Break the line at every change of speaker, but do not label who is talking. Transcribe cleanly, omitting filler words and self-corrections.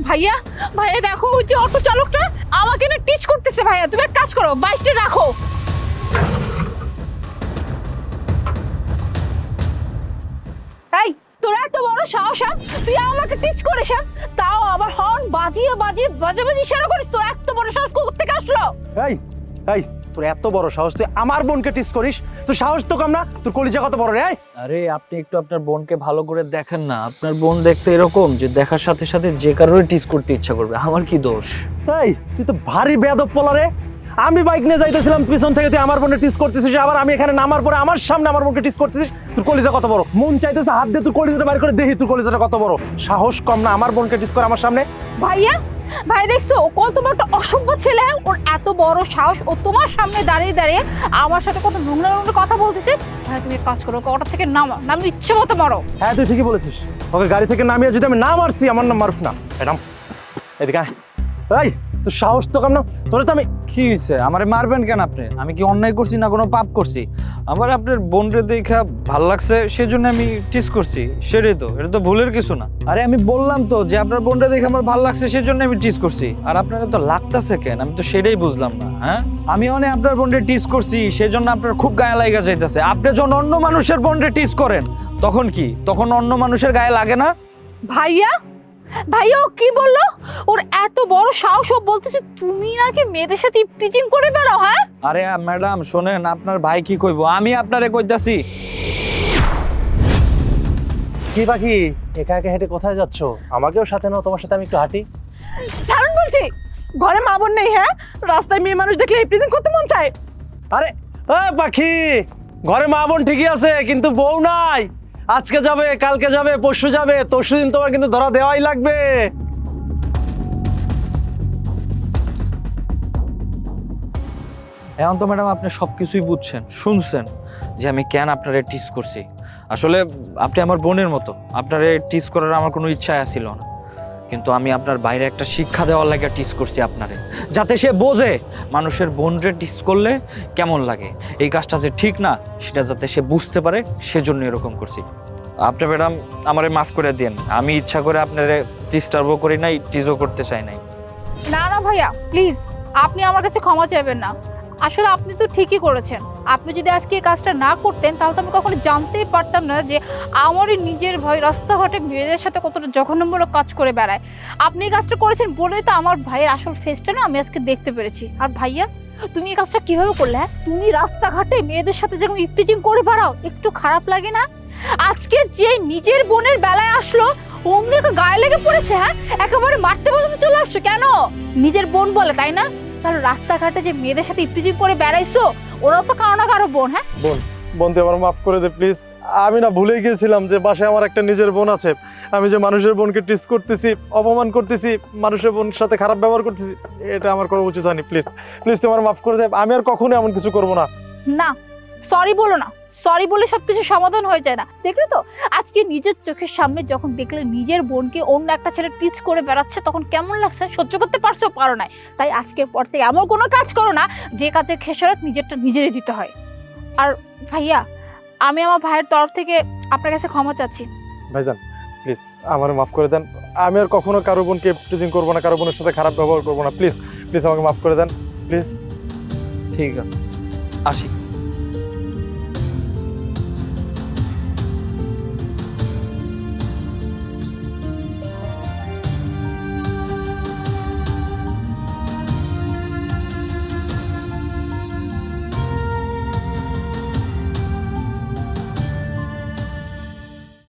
ভাইয়া ভাইয়া দেখো ওই যে অটো চালকটা আমাকে না টিচ করতেছে। ভাইয়া তুমি এক কাজ করো, বাইকটা রাখো। এই তোর এত বড় সাহস, তুই আমাকে টিচ করিস, তাও আবার হর্ন বাজিয়ে বাজিয়ে বাজাবাজি ইশারা করিস। তোর এত বড় সাহস কোথা থেকে আসলো?
এই এই তোর এত বড় সাহস, তুই আমার বোনকে টিস করিস? তোর সাহস তো কম না? তোর কলিজা কত বড় রে?
আরে আপনি একটু আপনার বোনকে ভালো করে দেখেন না। আপনার বোন দেখতে এরকম যে দেখার সাথে সাথে যে কারোরই টিস করতে ইচ্ছা করবে। আমার কি দোষ?
এই তুই তো ভারী বেয়াদব পোলা রে। আমি বাইক নিয়ে যাইতেছিলাম, পিছন থেকে তুই আমার বোনকে টিস করতেছিস, আবার আমি এখানে নামার পরে আমার সামনে আমার বোনকে টিস করতেছিস। তোর কলিজা কত বড়? মন চাইতেছে হাত দিয়ে তোর কলিজাটা বাইর করে দেখি তোর কলিজাটা কত বড়। সাহস কম না আমার বোনকে টিস করে আমার সামনে?
ভাইয়া ভাই দেখছো ও কত বড় একটা অসভ্য ছেলে। ওর এত বড় সাহস, ও তোমার সামনে দাঁড়িয়ে দাঁড়িয়ে আমার সাথে কত নোংরা নোংরা কথা বলতেছে। ভাই তুমি এক কাজ করো, অটো থেকে নামো, নামি ইচ্ছে মতো মারো।
হ্যাঁ তুই ঠিকই বলেছিস, ওকে গাড়ি থেকে নামিয়ে যদি আমি না মারছি আমার নাম মারুফ না। ম্যাডাম এদিকে আয়। এই তোর সাহস তো কম না? তোরে তো আমি
কি হয়েছে? আমারে মারবেন কেন আপনি? আমি কি অন্যায় করছি না কোনো পাপ করছি? আমার আপনার বোনরে দেখা ভাল লাগছে সেজন্য আমি টিস করছি, সেটাই তো। এটা তো ভুলের কিছু না। আরে আমি বললাম তো যে আপনার বোনরে দেখে আমার ভাল লাগছে সেজন্য আমি টিস করছি। আর আপনারা তো লাগতাছে কেন? আমি তো সেটাই বুঝলাম না। হ্যাঁ আমি অনেক আপনার বোনরে টিস করছি সেজন্য আপনার খুব গায়ে লাগা যাইতেছে। আপনি যখন অন্য মানুষের বোনরে টিস করেন তখন কি? তখন অন্য মানুষের গায়ে লাগে না?
ভাইয়া ভাইয়া ও কি বললো? ওর এত বড় সাহস, ও বলতেছে তুমি নাকি মেয়েদের সাথে টিচিং করে বেড়াও। হ্যাঁ
আরে ম্যাডাম শোনেন, আপনার ভাই কি কইবো, আমি আপনারে কইতাছি।
কি বাকি একা একা হেঁটে কোথায় যাচ্ছ? আমাকেও সাথে নাও, তোমার সাথে আমি একটু হাঁটি।
ছাড়ুন বলছি, ঘরে মা বোন নেই। হ্যাঁ রাস্তায় মেয়ে মানুষ দেখলে প্রেজেন্ট করতে মন চায়।
আরে পাখি, ঘরে মা বোন ঠিকই আছে কিন্তু বউ নাই। আজকে যাবে, কালকে যাবে, পরশু যাবে, তরশুদিন তোমার কিন্তু ধরা দেওয়াই লাগবে।
এখন তো ম্যাডাম আপনি সবকিছুই বুঝছেন, শুনছেন যে আমি কেন আপনারে টিস করছি। আসলে আপনি আমার বোনের মতো, আপনারে টিস করার আমার কোনো ইচ্ছা ছিল না, কিন্তু আমি আপনার বাইরে একটা শিক্ষা দেওয়ার লাগে টিস করছি আপনারে, যাতে সে বোঝে মানুষের বোনরে টিস করলে কেমন লাগে। এই কাজটা যে ঠিক না সেটা যাতে সে বুঝতে পারে, সেজন্য এরকম করছি। আপনি ম্যাডাম আমারে মাফ করে দেন, আমি ইচ্ছা করে আপনারে ডিস্টার্বও করি নাই, টিজও করতে চাই নাই।
না না ভাইয়া প্লিজ, আপনি আমার কাছে ক্ষমা চাইবেন না। আসলে আপনি তো ঠিকই করেছেন। আপনি যদি আজকে এই কাজটা না করতেন তাহলে তো আমি কখনো জানতেই পারতাম না যে আমারই নিজের ভাই রাস্তাঘাটে মেয়েদের সাথে কতটা জঘন্যমূলক কাজ করে বেড়ায়। আপনি এই কাজটা করেছেন বলেই তো আমার ভাইয়ের আসল ফেসটা না আমি আজকে দেখতে পেরেছি। আর ভাইয়া তুমি এই কাজটা কিভাবে করলে? হ্যাঁ তুমি রাস্তাঘাটে মেয়েদের সাথে যেরকম ইফটিজিং করে বেড়াও, একটু খারাপ লাগে না? আজকে যে নিজের বোনের বেলায় আসলো অমনি ওকে গায়ে লেগে পড়েছে। হ্যাঁ একেবারে মারতে পর্যন্ত চলে আসছো কেন? নিজের বোন বলে তাই না? তাহলে রাস্তাঘাটে যে মেয়েদের সাথে ইফটিজিং করে বেড়াইছো ওরাও তো কারো না কারো বোন। হ্যাঁ
বোন তুই আমার মাফ করে দে প্লিজ। আমি না ভুলে গিয়েছিলাম যে বাসায় আমার একটা নিজের বোন আছে। আমি যে মানুষের বোনকে টিস করতেছি, অপমান করতেছি, মানুষের বোনের সাথে খারাপ ব্যবহার করতেছি, এটা আমার করা উচিত হয়নি। প্লিজ প্লিজ তোমার মাফ করে দে, আমি আর কখনো এমন কিছু করবো না।
না সরি বলো না, সরি বলে সবকিছু সমাধান হয়ে যায় না। দেখলে তো আজকে নিজের চোখের সামনে যখন দেখলে নিজের বোনকে অন্য একটা ছেলে টিচ করে বেড়াচ্ছে তখন কেমন লাগছে? সহ্য করতে পারছো? পারো না। তাই আজকের পর থেকে এমন কোনো কাজ করো না যে কাজের খেসারত নিজেরটা নিজেরই দিতে হয়। আর ভাইয়া আমি আমার ভাইয়ের তরফ থেকে আপনার কাছে ক্ষমা চাচ্ছি।
ভাইজান প্লিজ আমার মাফ করে দেন, আমি আর কখনো কারো বোনকে টিচিং করবো না, কারো বোনের সাথে খারাপ ব্যবহার করবো না। প্লিজ প্লিজ আমাকে মাফ করে দেন প্লিজ।
ঠিক আছে, আসি।